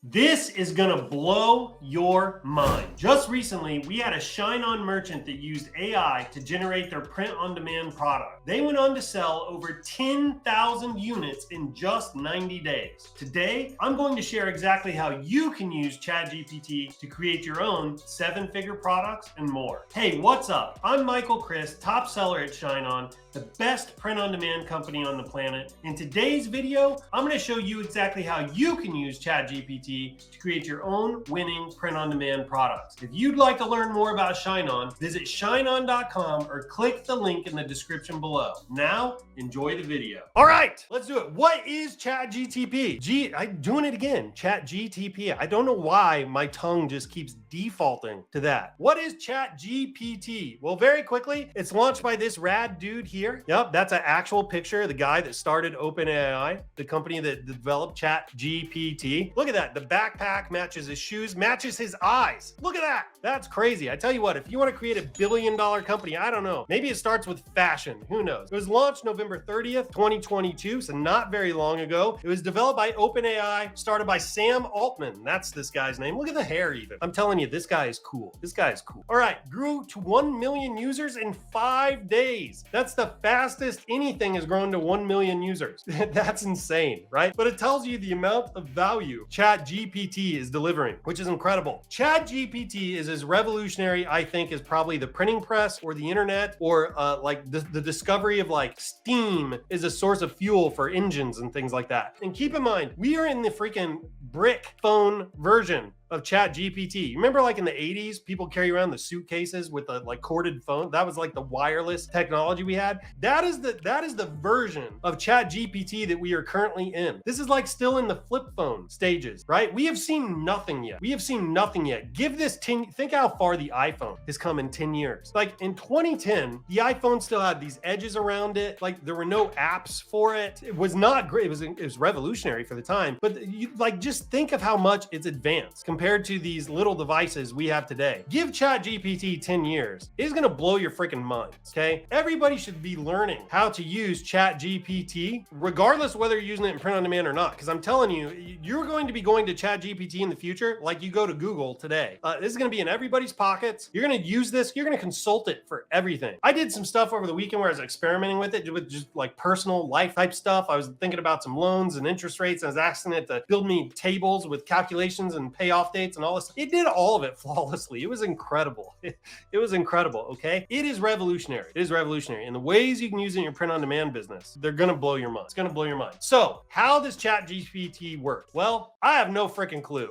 This is gonna blow your mind. Just recently, we had a ShineOn merchant that used AI to generate their print-on-demand product. They went on to sell over 10,000 units in just 90 days. Today, I'm going to share exactly how you can use ChatGPT to create your own seven-figure products and more. Hey, what's up? I'm Michael Chris, top seller at ShineOn, the best print-on-demand company on the planet. In today's video, I'm gonna show you exactly how you can use ChatGPT to create your own winning print-on-demand products. If you'd like to learn more about ShineOn, visit ShineOn.com or click the link in the description below. Now, enjoy the video. All right, let's do it. What is ChatGPT? I'm doing it again, ChatGPT. I don't know why my tongue just keeps defaulting to that. What is ChatGPT? Well, very quickly, it's launched by this rad dude here. Yep, that's an actual picture of the guy that started OpenAI, the company that developed ChatGPT. Look at that. The backpack matches his shoes, matches his eyes. Look at that. That's crazy. I tell you what, if you want to create $1 billion company, I don't know. Maybe it starts with fashion. Who knows? It was launched November 30th, 2022, so not very long ago. It was developed by OpenAI, started by Sam Altman. That's this guy's name. Look at the hair even. I'm telling you, this guy is cool. This guy is cool. All right, grew to 1 million users in 5 days. That's the fastest anything has grown to 1 million users. That's insane, right? But it tells you the amount of value ChatGPT is delivering, which is incredible. ChatGPT is as revolutionary, I think, as probably the printing press or the internet, or like the discovery of like steam is a source of fuel for engines and things like that. And keep in mind, we are in the freaking brick phone version of ChatGPT. You remember like in the 80s, people carry around the suitcases with the like corded phone? That was like the wireless technology we had. That is the version of ChatGPT that we are currently in. This is like still in the flip phone stages, right? We have seen nothing yet. We have seen nothing yet. Give this 10, think how far the iPhone has come in 10 years. Like in 2010, the iPhone still had these edges around it. Like there were no apps for it. It was not great. It was revolutionary for the time, but you like just think of how much it's advanced compared to these little devices we have today. Give ChatGPT 10 years. It's gonna blow your freaking minds, okay? Everybody should be learning how to use ChatGPT, regardless of whether you're using it in print on demand or not, because I'm telling you, you're going to be going to ChatGPT in the future like you go to Google today. This is gonna be in everybody's pockets. You're gonna use this, you're gonna consult it for everything. I did some stuff over the weekend where I was experimenting with it, with just like personal life type stuff. I was thinking about some loans and interest rates. I was asking it to build me tables with calculations and payoff dates and all this. It did all of it flawlessly. It was incredible. It was incredible, okay? It is revolutionary. It is revolutionary. And the ways you can use it in your print-on-demand business, they're gonna blow your mind. It's gonna blow your mind. So, how does ChatGPT work? Well, I have no freaking clue.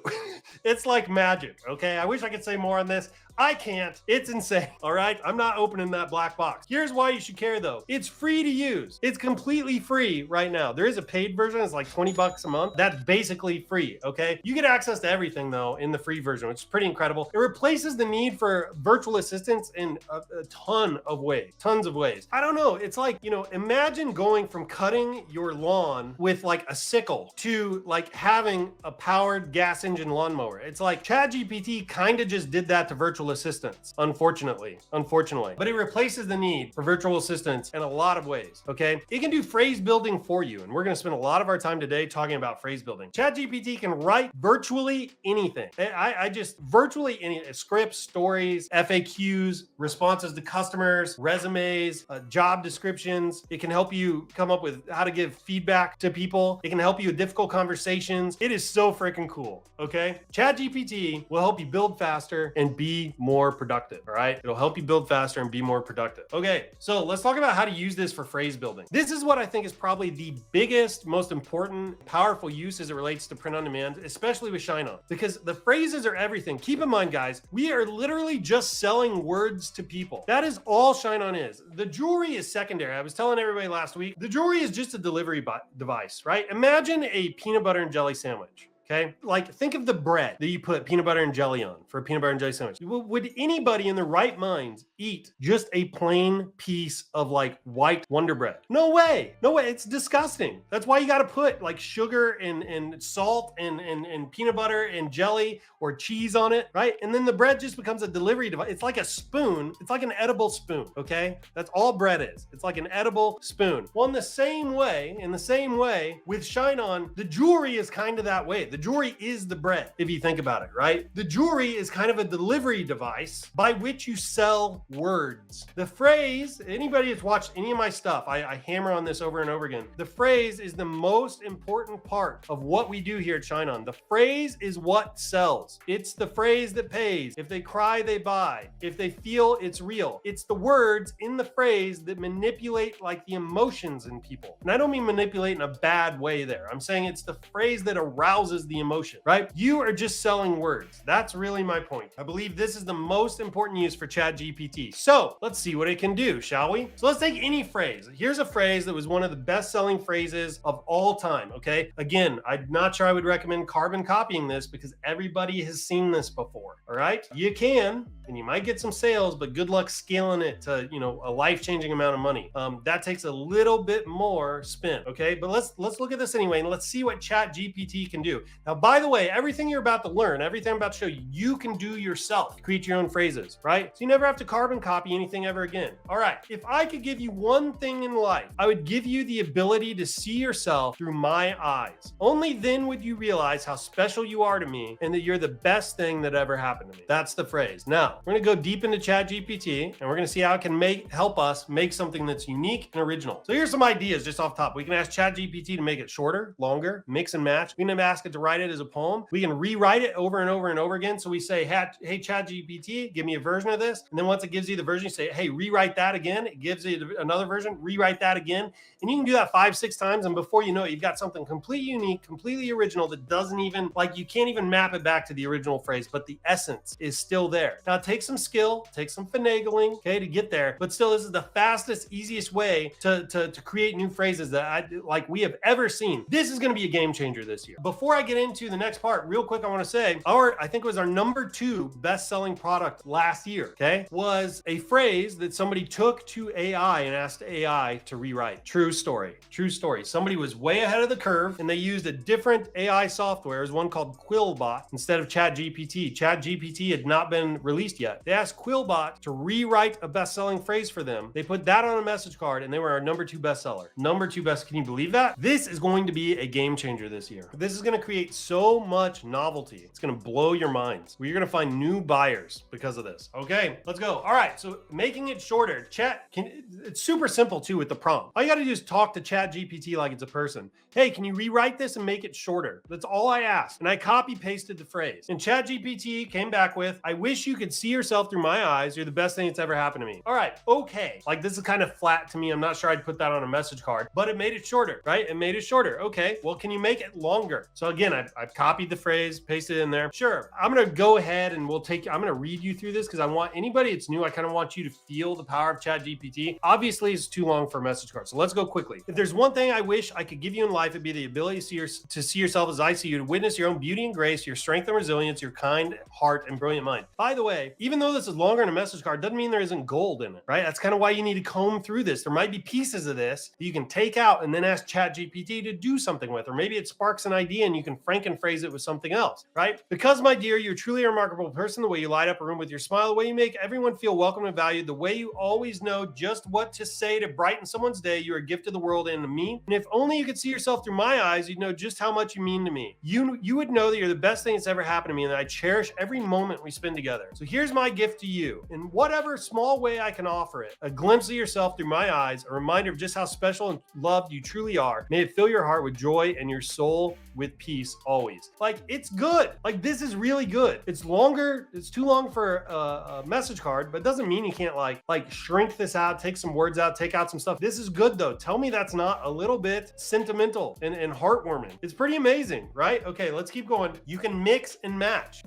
It's like magic, okay? I wish I could say more on this. I can't. It's insane. All right. I'm not opening that black box. Here's why you should care though. It's free to use. It's completely free right now. There is a paid version. It's like 20 bucks a month. That's basically free. Okay. You get access to everything though in the free version, which is pretty incredible. It replaces the need for virtual assistants in a ton of ways. Tons of ways. I don't know. It's like, imagine going from cutting your lawn with like a sickle to like having a powered gas engine lawnmower. It's like ChatGPT kind of just did that to virtual assistants, unfortunately, but it replaces the need for virtual assistants in a lot of ways, okay? It can do phrase building for you, and we're gonna spend a lot of our time today talking about phrase building. ChatGPT can write virtually anything. I just virtually any scripts, stories, FAQs, responses to customers, resumes, job descriptions. It can help you come up with how to give feedback to people. It can help you with difficult conversations. It is so freaking cool, okay? ChatGPT will help you build faster and be more productive, all right? It'll help you build faster and be more productive. Okay, so let's talk about how to use this for phrase building. This is what I think is probably the biggest, most important, powerful use as it relates to print on demand, especially with ShineOn, because the phrases are everything. Keep in mind, guys, we are literally just selling words to people. That is all ShineOn is. The jewelry is secondary. I was telling everybody last week, the jewelry is just a delivery device, right? Imagine a peanut butter and jelly sandwich. Okay, like think of the bread that you put peanut butter and jelly on for a peanut butter and jelly sandwich. Would anybody in their right mind eat just a plain piece of like white Wonder Bread? No way. No way. It's disgusting. That's why you got to put like sugar and salt and peanut butter and jelly or cheese on it, right? And then the bread just becomes a delivery device. It's like a spoon. It's like an edible spoon, okay? That's all bread is. It's like an edible spoon. Well, in the same way, with ShineOn, the jewelry is kind of that way. The jewelry is the bread, if you think about it, right? The jewelry is kind of a delivery device by which you sell words. The phrase, anybody that's watched any of my stuff, I hammer on this over and over again. The phrase is the most important part of what we do here at ShineOn. The phrase is what sells. It's the phrase that pays. If they cry, they buy. If they feel, it's real. It's the words in the phrase that manipulate like the emotions in people. And I don't mean manipulate in a bad way there. I'm saying it's the phrase that arouses the emotion, right? You are just selling words. That's really my point. I believe this is the most important use for ChatGPT. So let's see what it can do, shall we? So let's take any phrase. Here's a phrase that was one of the best-selling phrases of all time, okay? Again, I'm not sure I would recommend carbon copying this because everybody has seen this before, all right? You can, and you might get some sales, but good luck scaling it to, a life-changing amount of money. That takes a little bit more spin, okay? But let's look at this anyway, and let's see what ChatGPT can do. Now, by the way, everything you're about to learn, everything I'm about to show you, you can do yourself. Create your own phrases, right? So you never have to carbon copy anything ever again. All right, if I could give you one thing in life, I would give you the ability to see yourself through my eyes. Only then would you realize how special you are to me and that you're the best thing that ever happened to me. That's the phrase. Now, we're gonna go deep into ChatGPT and we're gonna see how it can help us make something that's unique and original. So here's some ideas just off top. We can ask ChatGPT to make it shorter, longer, mix and match. We can ask it to write it as a poem. We can rewrite it over and over and over again. So we say, hey ChatGPT, give me a version of this. And then once it gives you the version, you say, hey, rewrite that again. It gives you another version, rewrite that again. And you can do that 5-6 times. And before you know it, you've got something completely unique, completely original that doesn't even, you can't even map it back to the original phrase, but the essence is still there. Now it takes some skill, takes some finagling, okay, to get there. But still, this is the fastest, easiest way to create new phrases that we have ever seen. This is going to be a game changer this year. Before I get into the next part, real quick, I want to say I think it was our number 2 best-selling product last year, okay, was a phrase that somebody took to AI and asked AI to rewrite. True story. Somebody was way ahead of the curve and they used a different AI software. There's one called Quillbot instead of ChatGPT. ChatGPT had not been released yet. They asked Quillbot to rewrite a best-selling phrase for them. They put that on a message card and they were our number 2 bestseller. Number 2 best. Can you believe that? This is going to be a game changer this year. This is going to create so much novelty. It's going to blow your minds. You're going to find new buyers because of this. Okay, let's go. All right, so making it shorter. It's super simple too with the prompt. All you got to do is talk to ChatGPT like it's a person. Hey, can you rewrite this and make it shorter? That's all I asked. And I copy pasted the phrase. And ChatGPT came back with, I wish you could see yourself through my eyes. You're the best thing that's ever happened to me. All right, okay. This is kind of flat to me. I'm not sure I'd put that on a message card, but it made it shorter, right? It made it shorter. Okay, well, can you make it longer? So again, I've copied the phrase, pasted it in there. Sure, I'm going to go ahead and I'm going to read you through this because I want anybody that's new, I kind of want you to feel the power of ChatGPT. Obviously, it's too long for a message card. So let's go quickly. If there's one thing I wish I could give you in life, it'd be the ability to see yourself as I see you, to witness your own beauty and grace, your strength and resilience, your kind heart and brilliant mind. By the way, even though this is longer than a message card, doesn't mean there isn't gold in it, right? That's kind of why you need to comb through this. There might be pieces of this that you can take out and then ask ChatGPT to do something with, or maybe it sparks an idea and you can frankenphrase it with something else, right? Because, my dear, you're truly a remarkable person, the way you light up a room with your smile, the way you make everyone feel welcome and valued, the way you always know just what to say to brighten someone's day. You're a gift to the world and to me. And if only you could see yourself through my eyes, you'd know just how much you mean to me. You would know that you're the best thing that's ever happened to me and that I cherish every moment we spend together. So here's my gift to you. In whatever small way I can offer it, a glimpse of yourself through my eyes, a reminder of just how special and loved you truly are. May it fill your heart with joy and your soul with peace always. It's good. This is really good. It's longer. It's too long for a message card, but it doesn't mean you can't shrink this out, take some words out, take out some stuff. This is good though. Tell me that's not a little bit sentimental and heartwarming. It's pretty amazing, right? Okay, let's keep going. You can mix and match.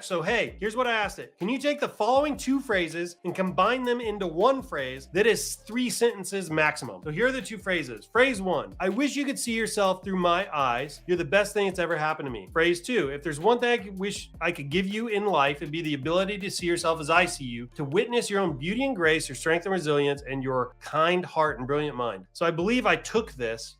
So hey, here's what I asked it. Can you take the following 2 phrases and combine them into one phrase that is 3 sentences maximum? So here are the 2 phrases. Phrase 1, I wish you could see yourself through my eyes. You're the best thing that's ever happened to me. Phrase 2, if there's one thing I wish I could give you in life, it'd be the ability to see yourself as I see you, to witness your own beauty and grace, your strength and resilience, and your kind heart and brilliant mind. So I believe I took this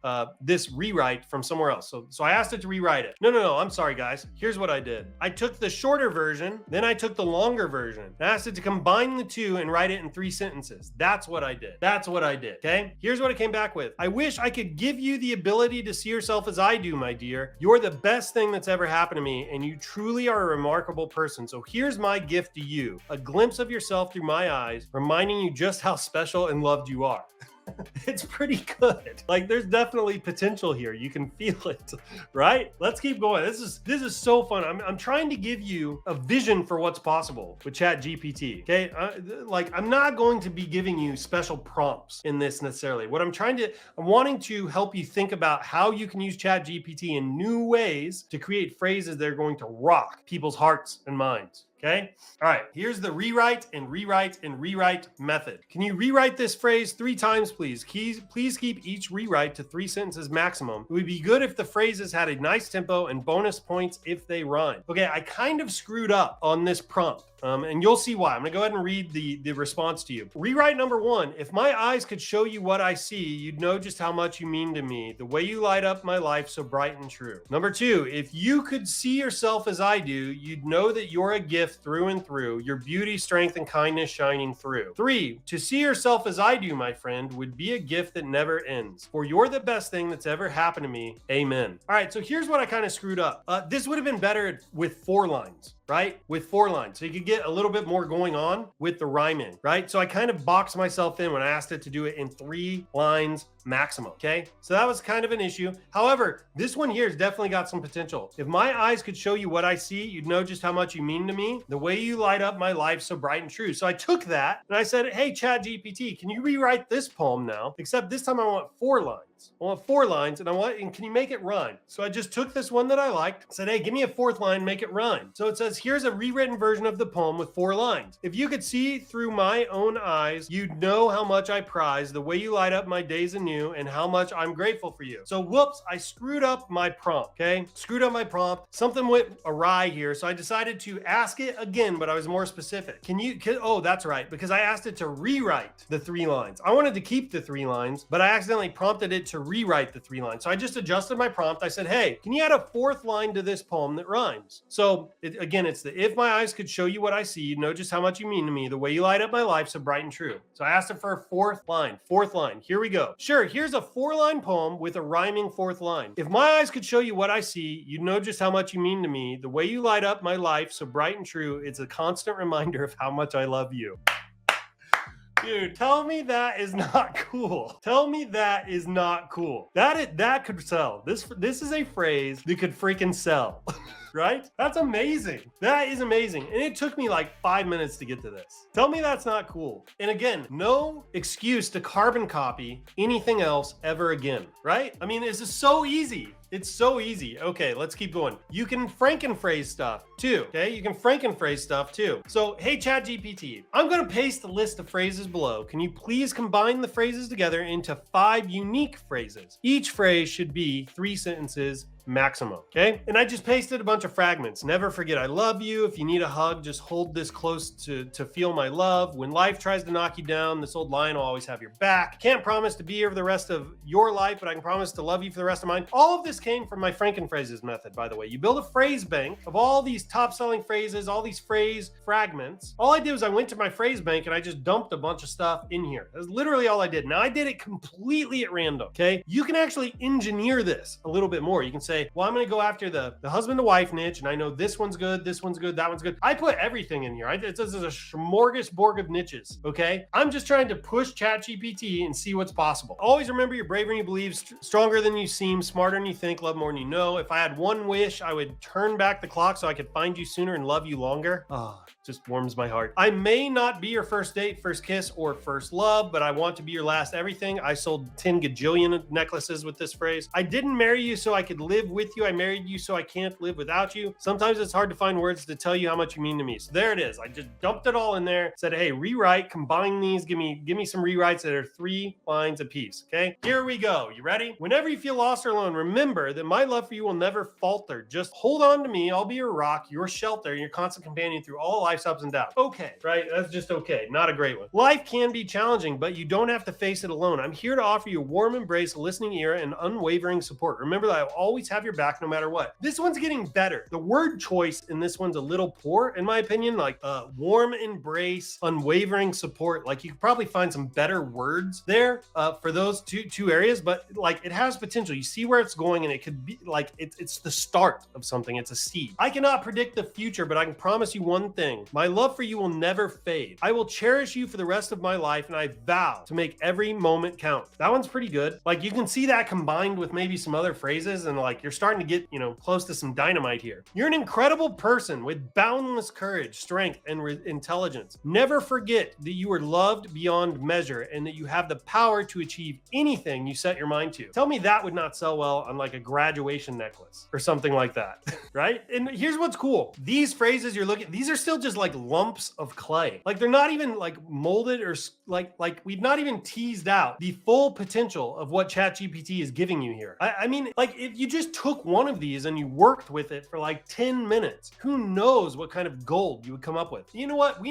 rewrite from somewhere else. So I asked it to rewrite it. No, I'm sorry guys. Here's what I did. I took the shorter version, then I took the longer version. I asked it to combine the 2 and write it in 3 sentences. That's what I did. Okay? Here's what it came back with. I wish I could give you the ability to see yourself as I do, my dear. here. You're the best thing that's ever happened to me, and you truly are a remarkable person. So here's my gift to you, a glimpse of yourself through my eyes, reminding you just how special and loved you are. It's pretty good. Like, there's definitely potential here. You can feel it, right? Let's keep going. This is so fun. I'm trying to give you a vision for what's possible with ChatGPT. Okay, I'm not going to be giving you special prompts in this necessarily. I'm wanting to help you think about how you can use ChatGPT in new ways to create phrases that are going to rock people's hearts and minds. Okay. All right. Here's the rewrite and rewrite and rewrite method. Can you rewrite this phrase 3 times, please? Please keep each rewrite to 3 sentences maximum. It would be good if the phrases had a nice tempo and bonus points if they rhyme. Okay. I kind of screwed up on this prompt. And you'll see why. I'm going to go ahead and read the response to you. Rewrite number 1. If my eyes could show you what I see, you'd know just how much you mean to me. The way you light up my life so bright and true. Number 2. If you could see yourself as I do, you'd know that you're a gift through and through. Your beauty, strength, and kindness shining through. 3. To see yourself as I do, my friend, would be a gift that never ends. For you're the best thing that's ever happened to me. Amen. All right. So here's what I kind of screwed up. This would have been better with 4 lines. Right? With 4 lines. So you could get a little bit more going on with the rhyming, right? So I kind of boxed myself in when I asked it to do it in 3 lines maximum. Okay. So that was kind of an issue. However, this one here has definitely got some potential. If my eyes could show you what I see, you'd know just how much you mean to me. The way you light up my life so bright and true. So I took that and I said, hey, ChatGPT, can you rewrite this poem now? Except this time I want 4 lines. I want 4 lines and can you make it rhyme? So I just took this one that I liked, said, hey, give me a 4th line, make it rhyme. So it says, here's a rewritten version of the poem with 4 lines. If you could see through my own eyes, you'd know how much I prize the way you light up my days anew and how much I'm grateful for you. So whoops, I screwed up my prompt, okay? Screwed up my prompt. Something went awry here. So I decided to ask it again, but I was more specific. Oh, that's right. Because I asked it to rewrite the 3 lines. I wanted to keep the 3 lines, but I accidentally prompted it to rewrite the 3 lines. So I just adjusted my prompt. I said, hey, can you add a 4th line to this poem that rhymes? So it's the, if my eyes could show you what I see, you'd know just how much you mean to me, the way you light up my life so bright and true. So I asked it for a 4th line. 4th line. Here we go. Sure, here's a 4-line poem with a rhyming 4th line. If my eyes could show you what I see, you'd know just how much you mean to me, the way you light up my life so bright and true. It's a constant reminder of how much I love you. Dude, tell me that is not cool. Tell me that is not cool. That could sell. This is a phrase that could freaking sell. Right? That's amazing. That is amazing. And it took me like 5 minutes to get to this. Tell me that's not cool. And again, no excuse to carbon copy anything else ever again, right? I mean, this is so easy. It's so easy. Okay, let's keep going. You can frankenphrase stuff too. Okay, you can frankenphrase stuff too. So, hey, ChatGPT, I'm going to paste the list of phrases below. Can you please combine the phrases together into 5 unique phrases? Each phrase should be 3 sentences maximum. Okay. And I just pasted a bunch of fragments. Never forget I love you. If you need a hug, just hold this close to feel my love. When life tries to knock you down, this old lion will always have your back. Can't promise to be here for the rest of your life, but I can promise to love you for the rest of mine. All of this came from my Frankenphrases method, by the way. You build a phrase bank of all these top selling phrases, all these phrase fragments. All I did was I went to my phrase bank and I just dumped a bunch of stuff in here. That's literally all I did. Now I did it completely at random. Okay. You can actually engineer this a little bit more. You can say, well, I'm going to go after the husband to wife niche, and I know this one's good, that one's good. I put everything in here. This is a smorgasbord of niches, okay? I'm just trying to push ChatGPT and see what's possible. Always remember you're braver than you believe, stronger than you seem, smarter than you think, love more than you know. If I had one wish, I would turn back the clock so I could find you sooner and love you longer. Just warms my heart. I may not be your first date, first kiss, or first love, but I want to be your last everything. I sold 10 gajillion necklaces with this phrase. I didn't marry you so I could live with you. I married you so I can't live without you. Sometimes it's hard to find words to tell you how much you mean to me. So there it is. I just dumped it all in there. Said, hey, rewrite, combine these. Give me some rewrites that are 3 lines apiece. Okay, here we go. You ready? Whenever you feel lost or alone, remember that my love for you will never falter. Just hold on to me. I'll be your rock, your shelter, and your constant companion through all life's ups and downs. Okay, right? That's just okay. Not a great one. Life can be challenging, but you don't have to face it alone. I'm here to offer you a warm embrace, a listening ear, and unwavering support. Remember that I always have have your back no matter what. This one's getting better. The word choice in this one's a little poor, in my opinion, like warm embrace, unwavering support. Like you could probably find some better words there for those two areas, but like it has potential. You see where it's going, and it could be like it's the start of something. It's a seed. I cannot predict the future, but I can promise you one thing. My love for you will never fade. I will cherish you for the rest of my life, and I vow to make every moment count. That one's pretty good. Like you can see that combined with maybe some other phrases, and like you're starting to get, close to some dynamite here. You're an incredible person with boundless courage, strength, and intelligence. Never forget that you are loved beyond measure and that you have the power to achieve anything you set your mind to. Tell me that would not sell well on like a graduation necklace or something like that, right? And here's what's cool. These phrases you're looking, these are still just like lumps of clay. Like they're not even like molded or like we've not even teased out the full potential of what ChatGPT is giving you here. I mean, like if you just took one of these and you worked with it for like 10 minutes, who knows what kind of gold you would come up with. You know what?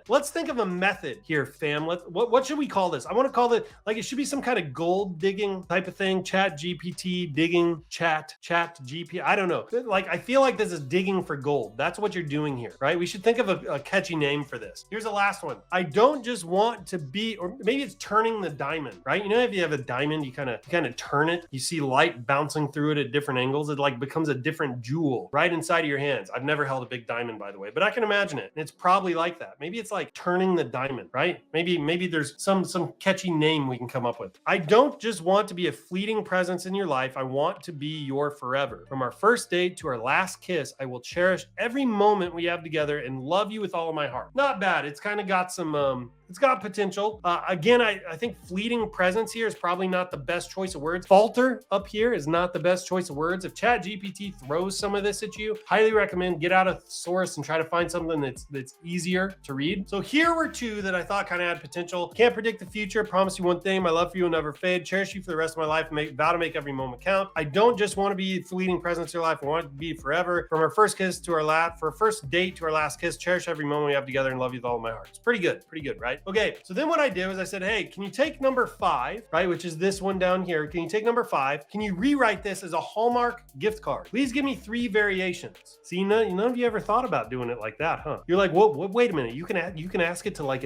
Let's think of a method here, fam. What should we call this? I want to call it, like, it should be some kind of gold digging type of thing. ChatGPT digging, chat GP. I don't know. Like, I feel like this is digging for gold. That's what you're doing here, right? We should think of a catchy name for this. Here's the last one. I don't just want to be, or maybe it's turning the diamond, right? You know, if you have a diamond, you kind of turn it. You see light bouncing through it at different angles. It like becomes a different jewel right inside of your hands. I've never held a big diamond, by the way, but I can imagine it. And it's probably like that. Maybe it's like turning the diamond, right? Maybe there's some catchy name we can come up with. I don't just want to be a fleeting presence in your life. I want to be your forever. From our first date to our last kiss, I will cherish every moment we have together and love you with all of my heart. Not bad. It's kind of got some, it's got potential. Again, I think fleeting presence here is probably not the best choice of words. Falter up here is not the best choice of words. If ChatGPT throws some of this at you, highly recommend get out a source and try to find something that's easier to read. So here were two that I thought kind of had potential. Can't predict the future. Promise you one thing. My love for you will never fade. Cherish you for the rest of my life. Vow to make every moment count. I don't just want to be a fleeting presence in your life. I want it to be forever. From our first kiss to our first date to our last kiss, cherish every moment we have together and love you with all of my heart. It's pretty good, right? Okay, so then what I did was I said, hey, can you take number 5, right, which is this one down here? Can you take number 5? Can you rewrite this as a Hallmark gift card? Please give me 3 variations. See, none of you ever thought about doing it like that, huh? You're like, wait a minute. You can ask it to like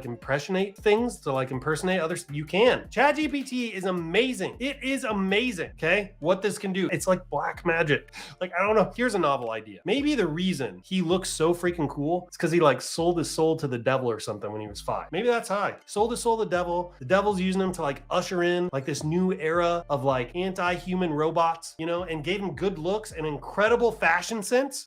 impersonate things, to like impersonate others. You can. ChatGPT is amazing. It is amazing. Okay, what this can do, it's like black magic. Like, I don't know. Here's a novel idea. Maybe the reason he looks so freaking cool is because he like sold his soul to the devil or something when he was 5. Maybe that's high. Sold his soul to the devil. The devil's using him to like usher in like this new era of like anti-human robots, and gave him good looks and incredible fashion sense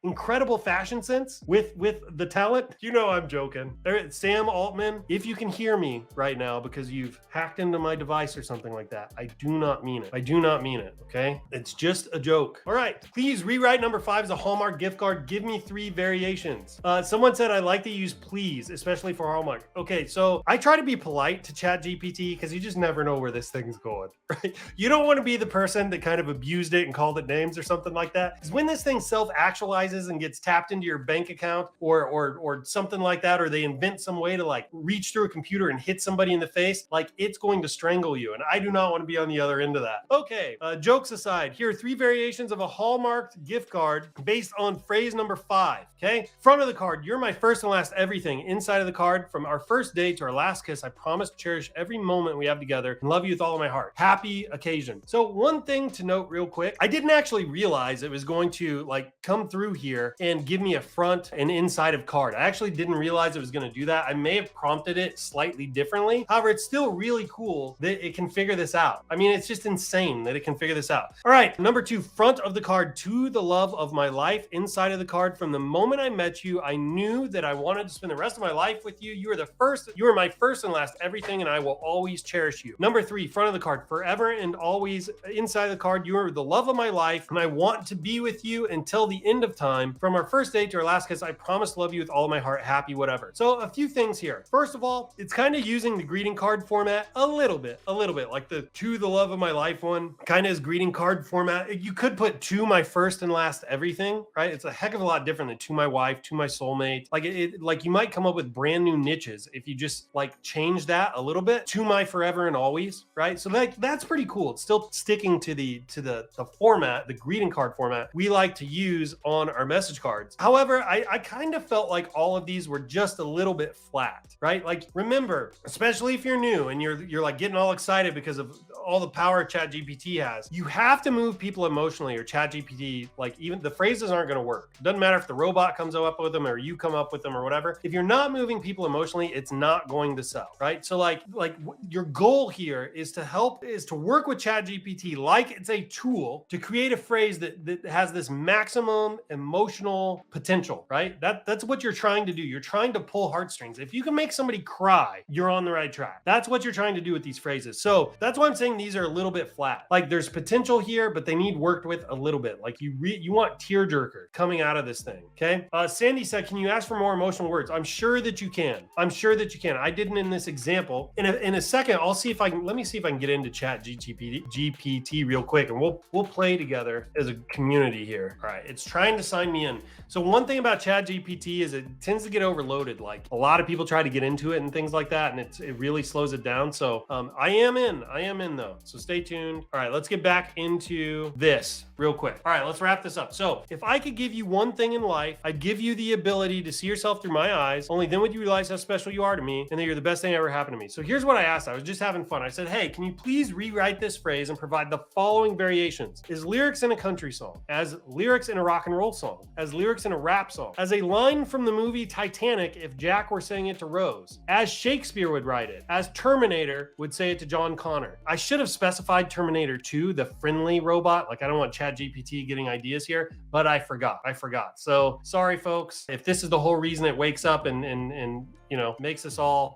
with the talent. I'm joking. Sam Altman, if you can hear me right now because you've hacked into my device or something like that, I do not mean it. Okay? It's just a joke. All right. Please rewrite number 5 as a Hallmark gift card. Give me 3 variations. Someone said I like to use please, especially for Hallmark. Okay, so I try to be polite to ChatGPT because you just never know where this thing's going, right? You don't want to be the person that kind of abused it and called it names or something like that. Because when this thing self-actualizes and gets tapped into your bank account or something like that, or they invent some way to like reach through a computer and hit somebody in the face, like it's going to strangle you. And I do not want to be on the other end of that. Okay, jokes aside, here are 3 variations of a Hallmarked gift card based on phrase number 5. Okay, front of the card, you're my first and last everything. Inside of the card, from our first date to our last kiss, I promise to cherish every moment we have together and love you with all of my heart. Happy occasion. So one thing to note real quick, I didn't actually realize it was going to like come through here and give me a front and inside of card. I actually didn't realize it was going to do that. I may have prompted it slightly differently. However, it's still really cool that it can figure this out. I mean, it's just insane that it can figure this out. All right, number 2, front of the card, to the love of my life. Inside of the card, from the moment I met you, I knew that I wanted to spend the rest of my life with you. You were my first and last everything, and I will always cherish you. Number 3, front of the card, forever and always. Inside of the card, you are the love of my life, and I want to be with you until the end of time. From our first date to our last kiss, I promise to love you with all of my heart. Happy whatever. So a few things here. First of all, it's kind of using the greeting card format a little bit, like the to the love of my life one kind of is greeting card format. You could put to my first and last everything, right? It's a heck of a lot different than to my wife, to my soulmate. Like you might come up with brand new niches if you just like change that a little bit. To my forever and always, right? So that's pretty cool. It's still sticking to the format, the greeting card format we like to use on our message cards. However, I kind of felt like all of these were just a little bit flat, right? Like, remember, especially if you're new and you're like getting all excited because of all the power ChatGPT has, you have to move people emotionally, or ChatGPT, like, even the phrases aren't going to work. It doesn't matter if the robot comes up with them or you come up with them or whatever. If you're not moving people emotionally, it's not going to sell, right? So like your goal here is to work with ChatGPT like it's a tool to create a phrase that has this maximum emotional potential, right? That's what you're trying to do. You're trying to pull heartstrings. If you can make somebody cry, you're on the right track. That's what you're trying to do with these phrases. So that's why I'm saying these are a little bit flat. Like, there's potential here, but they need worked with a little bit. Like, you want tearjerker coming out of this thing, okay? Sandy said, can you ask for more emotional words? I'm sure that you can. I didn't in this example. In a second, let me see if I can get into ChatGPT real quick, and we'll play together as a community here. All right, it's trying to sign me in. So one thing about ChatGPT is it tends to get overloaded. Like, a lot of people try to get into it and things like that, and it really slows it down. So I am in though. So stay tuned. All right, let's get back into this real quick. All right, let's wrap this up. So if I could give you one thing in life, I'd give you the ability to see yourself through my eyes. Only then would you realize how special you are to me and that you're the best thing that ever happened to me. So here's what I asked. I was just having fun. I said, hey, can you please rewrite this phrase and provide the following variations? As lyrics in a country song, as lyrics in a rock and roll song, as lyrics in a rap song, as a line from the movie Titanic if Jack were saying it to Rose, as Shakespeare would write it, as Terminator would say it to John Connor. I should have specified Terminator 2, the friendly robot. Like, I don't want ChatGPT getting ideas here, but I forgot. So sorry, folks. If this is the whole reason it wakes up and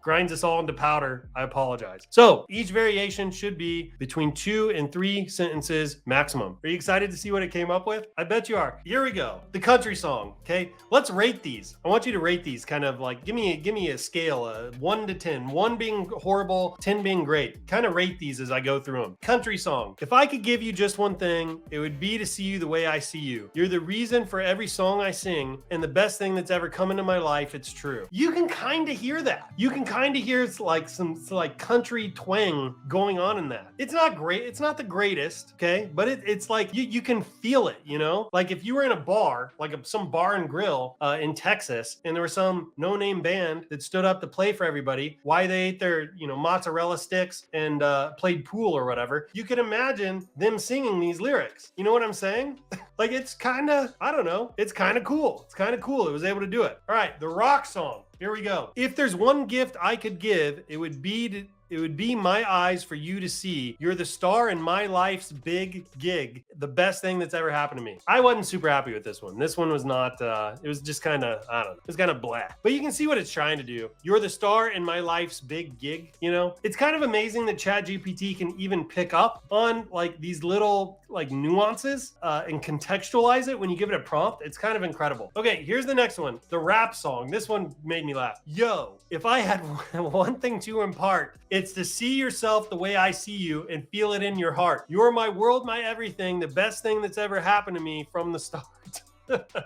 grinds us all into powder, I apologize. So each variation should be between 2 and 3 sentences maximum. Are you excited to see what it came up with? I bet you are. Here we go. The country song. Okay, let's rate these. I want you to rate these, kind of like give me a scale, 1 to 10. 1 being horrible, 10 being great. Kind of rate these as I go through them. Country song. If I could give you just one thing, it would be to see you the way I see you. You're the reason for every song I sing, and the best thing that's ever come into my life. It's true. You can kind of hear that. You can kind of hear some country twang going on in that. It's not great. It's not the greatest, okay? But it's like you can feel it, you know? Like, if you were in a bar, like some bar and grill in Texas, and there was some no-name band that stood up to play for everybody while they ate their, mozzarella sticks and played pool or whatever, you could imagine them singing these lyrics. You know what I'm saying? Like, it's kind of, I don't know, it's kind of cool. It was able to do it. All right, the rock song. Here we go. If there's one gift I could give, it would be my eyes for you to see. You're the star in my life's big gig. The best thing that's ever happened to me. I wasn't super happy with this one. This one was not, it was just kind of, I don't know. It was kind of blah. But you can see what it's trying to do. You're the star in my life's big gig. It's kind of amazing that ChatGPT can even pick up on like these little like nuances and contextualize it when you give it a prompt. It's kind of incredible. Okay, here's the next one. The rap song. This one made me laugh. Yo, if I had one thing to impart, it's to see yourself the way I see you and feel it in your heart. You're my world, my everything, the best thing that's ever happened to me from the start.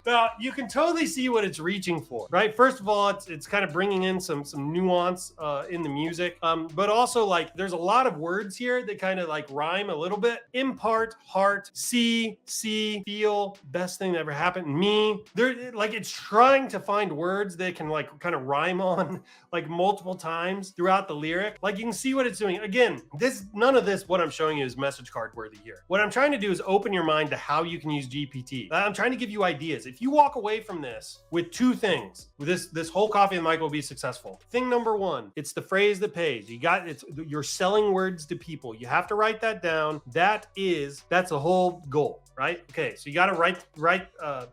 Now, you can totally see what it's reaching for, right? First of all, it's kind of bringing in some nuance in the music, but also like there's a lot of words here that kind of like rhyme a little bit. Impart, heart, see, feel, best thing that ever happened to me. Like, it's trying to find words that can like kind of rhyme on like multiple times throughout the lyric. Like, you can see what it's doing. Again, none of this, what I'm showing you, is message card worthy here. What I'm trying to do is open your mind to how you can use GPT. I'm trying to give you ideas. If you walk away from this with 2 things, this whole coffee and mic will be successful. Thing number 1, it's the phrase that pays. You're selling words to people. You have to write that down. That's the whole goal, right? Okay, so you got to write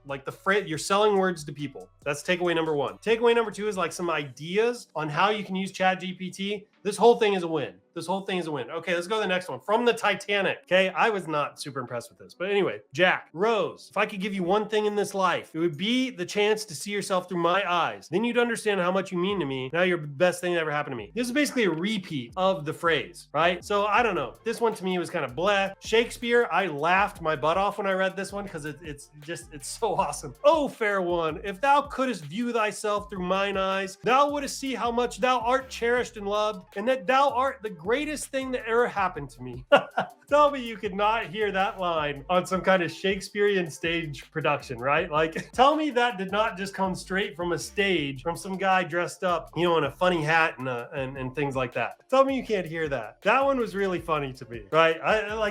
like the phrase. You're selling words to people. That's takeaway number 1. Takeaway number 2 is like some ideas on how you can use ChatGPT. This whole thing is a win. Okay, let's go to the next one. From the Titanic. Okay, I was not super impressed with this. But anyway, Jack, Rose, if I could give you one thing in this life, it would be the chance to see yourself through my eyes. Then you'd understand how much you mean to me. Now you're the best thing that ever happened to me. This is basically a repeat of the phrase, right? So I don't know. This one to me was kind of bleh. Shakespeare, I laughed my butt off when I read this one because it's so awesome. Oh, fair one, if thou couldst view thyself through mine eyes, thou wouldst see how much thou art cherished and loved, and that thou art the greatest thing that ever happened to me. Tell me you could not hear that line on some kind of Shakespearean stage production, right? Like, tell me that did not just come straight from a stage from some guy dressed up, in a funny hat and things like that. Tell me you can't hear that. That one was really funny to me, right?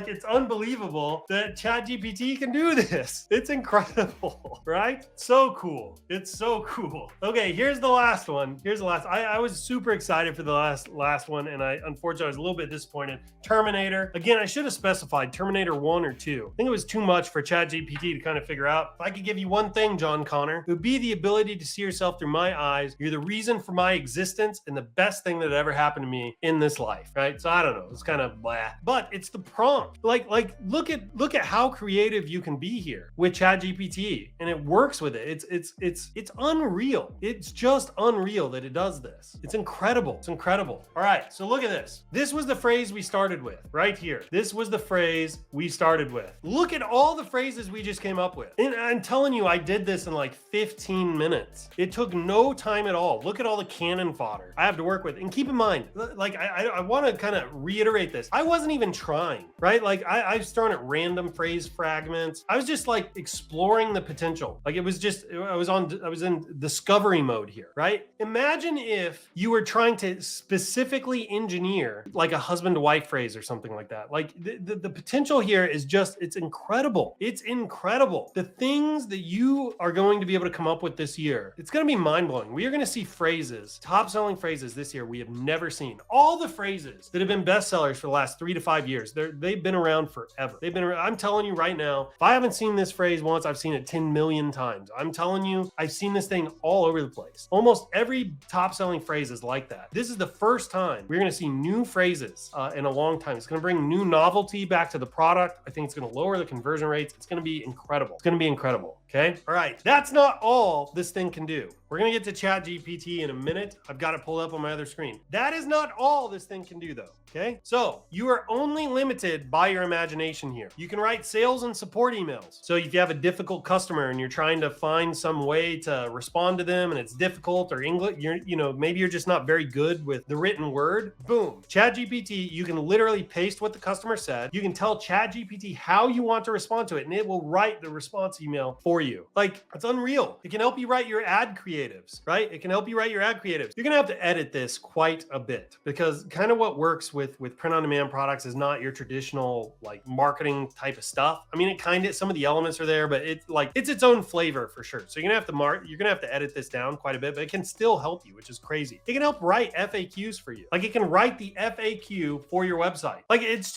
It's unbelievable that ChatGPT can do this. It's incredible, right? So cool. It's so cool. Okay, here's the last one. I was super excited for the last one, and unfortunately I was a little bit disappointed. Terminator. Again, I should have specified Terminator 1 or 2. I think it was too much for ChatGPT to kind of figure out. If I could give you one thing, John Connor, it would be the ability to see yourself through my eyes. You're the reason for my existence and the best thing that ever happened to me in this life, right? So I don't know. It's kind of blah, but it's the prompt. Like look at how creative you can be here with ChatGPT, and it works with it. It's unreal. It's just unreal that it does this. It's incredible. It's incredible. All right, so look at this. This was the phrase we started with right here. This was the phrase we started with. Look at all the phrases we just came up with. And I'm telling you, I did this in like 15 minutes. It took no time at all. Look at all the cannon fodder I have to work with. And keep in mind, like I want to kind of reiterate this. I wasn't even trying, right? Like I was throwing at random phrase fragments. I was just like exploring the potential. Like it was just, I was in discovery mode here, right? Imagine if you were trying to specifically engineer like a husband-to-wife phrase or something like that. Like the potential here is just, it's incredible. It's incredible. The things that you are going to be able to come up with this year, it's going to be mind-blowing. We are going to see phrases, top-selling phrases this year we have never seen. All the phrases that have been bestsellers for the last 3 to 5 years, they've been around forever. I'm telling you right now, if I haven't seen this phrase once, I've seen it 10 million times. I'm telling you, I've seen this thing all over the place. Almost every top-selling phrase is like that. This is the first time we're going to see new phrases in a long time. It's going to bring new novelty back to the product. I think it's going to lower the conversion rates. It's going to be incredible. It's going to be incredible. Okay. All right. That's not all this thing can do. We're going to get to ChatGPT in a minute. I've got it pulled up on my other screen. That is not all this thing can do though. Okay. So you are only limited by your imagination here. You can write sales and support emails. So if you have a difficult customer and you're trying to find some way to respond to them and it's difficult, or English, maybe you're just not very good with the written word, boom, ChatGPT, you can literally paste what the customer said. You can tell ChatGPT how you want to respond to it, and it will write the response email for you. Like, it's unreal. It can help you write your ad creatives, right? It can help you write your ad creatives. You're going to have to edit this quite a bit, because kind of what works with print on demand products is not your traditional like marketing type of stuff. I mean, it kind of, some of the elements are there, but it's its own flavor for sure. So you're going to have to edit this down quite a bit, but it can still help you, which is crazy. It can help write FAQs for you. Like, it can write the FAQ for your website. Like, it's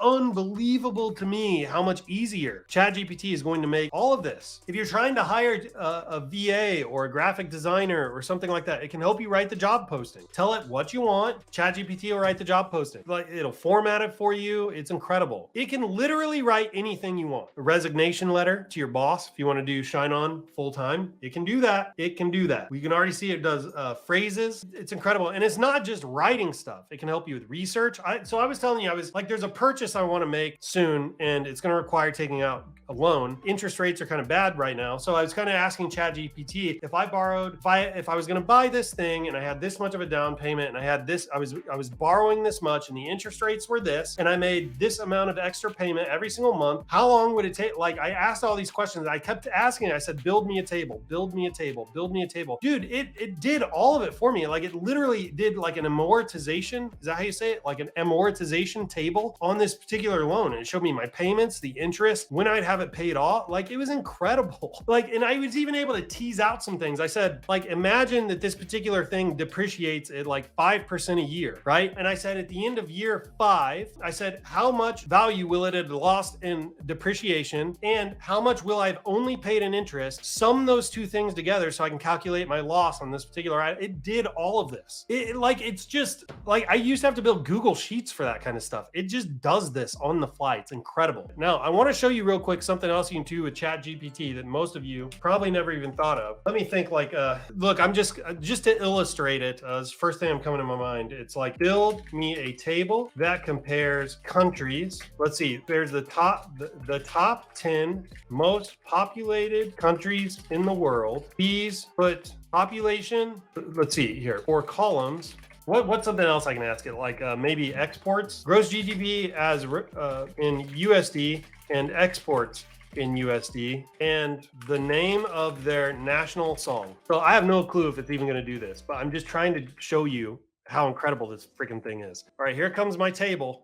unbelievable to me how much easier ChatGPT is going to make all of this. If you're trying to hire a VA or a graphic designer or something like that, it can help you write the job posting. Tell it what you want. ChatGPT will write the job posting. Like, it'll format it for you. It's incredible. It can literally write anything you want. A resignation letter to your boss if you want to do ShineOn full time. It can do that. It can do that. We can already see it does phrases. It's incredible. And it's not just writing stuff. It can help you with research. So I was telling you, I was like, there's a purchase I want to make soon, and it's going to require taking out a loan. Interest rates are kind of bad right now. So I was kind of asking ChatGPT if I was going to buy this thing and I had this much of a down payment and I had this, I was borrowing this much and the interest rates were this, and I made this amount of extra payment every single month. How long would it take? Like, I asked all these questions. I kept asking, I said, build me a table, build me a table, build me a table. Dude, it did all of it for me. Like, it literally did like an amortization. Is that how you say it? Like an amortization table on this particular loan. And it showed me my payments, the interest, when I'd have it paid off. Like, it was incredible. Like, and I was even able to tease out some things. I said, like, imagine that this particular thing depreciates at like 5% a year, right? And I said, at the end of year 5, I said, how much value will it have lost in depreciation, and how much will I have only paid in interest? Sum those two things together so I can calculate my loss on this particular item. It did all of this. It's just like, I used to have to build Google Sheets for that kind of stuff. It just does this on the fly. It's incredible. Now, I want to show you real quick something else you can do with ChatGPT that most of you probably never even thought of. Let me think. Like, look, I'm just to illustrate it, this first thing I'm coming to my mind, it's like, build me a table that compares countries. Let's see, there's the top 10 most populated countries in the world. These put population, let's see here, 4 columns. What's something else I can ask it? Like maybe exports, gross GDP as in USD and exports in USD, and the name of their national song. So I have no clue if it's even going to do this, but I'm just trying to show you how incredible this freaking thing is. All right, here comes my table.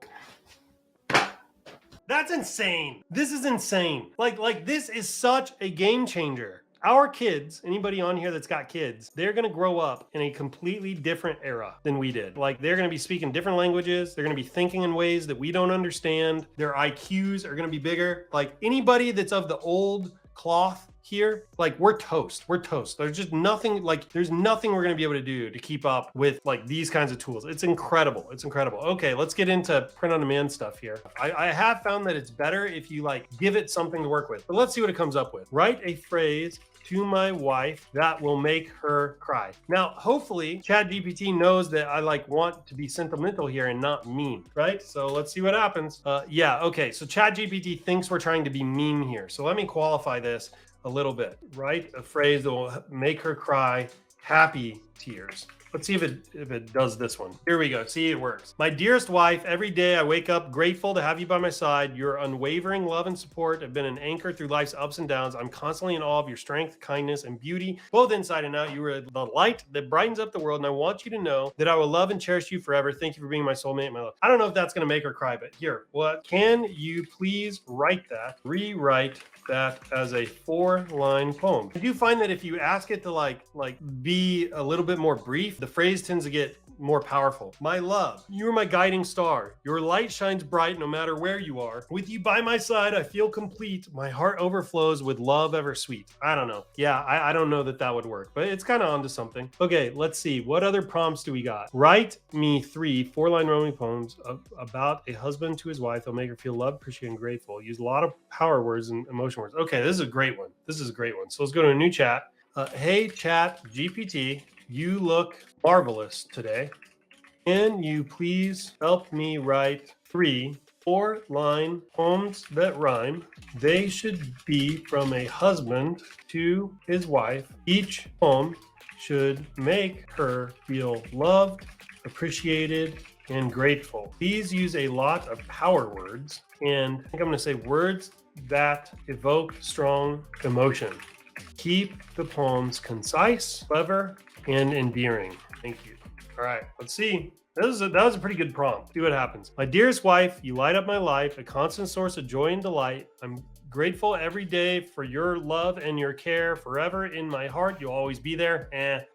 That's insane. This is insane. Like this is such a game changer. Our kids, anybody on here that's got kids, they're going to grow up in a completely different era than we did. Like they're going to be speaking different languages. They're going to be thinking in ways that we don't understand. Their IQs are going to be bigger. Like anybody that's of the old cloth here, like we're toast. There's just nothing, like there's nothing we're going to be able to do to keep up with like these kinds of tools. It's incredible. Okay, let's get into print on demand stuff here. I have found that it's better if you like give it something to work with, but let's see what it comes up with. Write a phrase to my wife that will make her cry. Now, hopefully ChatGPT knows that I like want to be sentimental here and not mean, right? So let's see what happens. Yeah, okay, so ChatGPT thinks we're trying to be mean here. So let me qualify this a little bit. Write a phrase that will make her cry, happy tears. Let's see if it does this one. Here we go. See, it works. My dearest wife, every day I wake up grateful to have you by my side. Your unwavering love and support have been an anchor through life's ups and downs. I'm constantly in awe of your strength, kindness, and beauty, both inside and out. You are the light that brightens up the world, and I want you to know that I will love and cherish you forever. Thank you for being my soulmate, my love. I don't know if that's going to make her cry, but here, what? Can you please rewrite that as a 4-line poem? I do find that if you ask it to like be a little bit more brief, the phrase tends to get more powerful. My love, you are my guiding star. Your light shines bright no matter where you are. With you by my side, I feel complete. My heart overflows with love ever sweet. I don't know. Yeah, I don't know that would work, but it's kind of onto something. Okay, let's see. What other prompts do we got? Write me 3 4-line Roman poems about a husband to his wife. They'll make her feel loved, appreciated, and grateful. Use a lot of power words and emotion words. Okay, this is a great one. So let's go to a new chat. Hey, Chat GPT, you look marvelous today. Can you please help me write 3 4-line poems that rhyme? They should be from a husband to his wife. Each poem should make her feel loved, appreciated, and grateful. Please use a lot of power words, and I think I'm going to say words that evoke strong emotion. Keep the poems concise, clever, and endearing. Thank you. All right, let's see. That was a pretty good prompt. See what happens. My dearest wife, you light up my life, a constant source of joy and delight. I'm grateful every day for your love and your care. Forever in my heart, you'll always be there.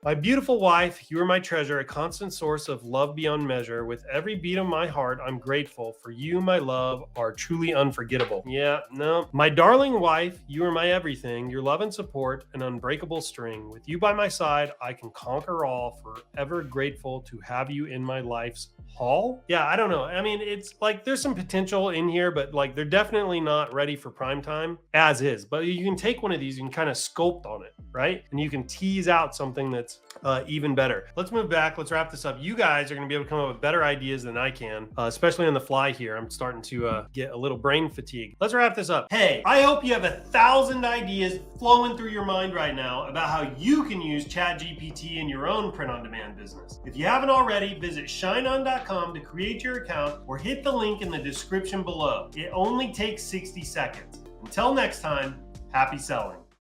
My beautiful wife, you are my treasure, a constant source of love beyond measure. With every beat of my heart, I'm grateful. For you, my love, are truly unforgettable. Yeah, no. My darling wife, you are my everything. Your love and support, an unbreakable string. With you by my side, I can conquer all. Forever grateful to have you in my life's hall. Yeah, I don't know. I mean, it's like there's some potential in here, but like they're definitely not ready for prime time as is. But you can take one of these, you can kind of sculpt on it, right? And you can tease out something that's even better. Let's move back. Let's wrap this up. You guys are going to be able to come up with better ideas than I can, especially on the fly here. I'm starting to get a little brain fatigue. Let's wrap this up. Hey, I hope you have 1,000 ideas flowing through your mind right now about how you can use ChatGPT in your own print-on-demand business. If you haven't already, visit ShineOn.com to create your account or hit the link in the description below. It only takes 60 seconds. Until next time, happy selling.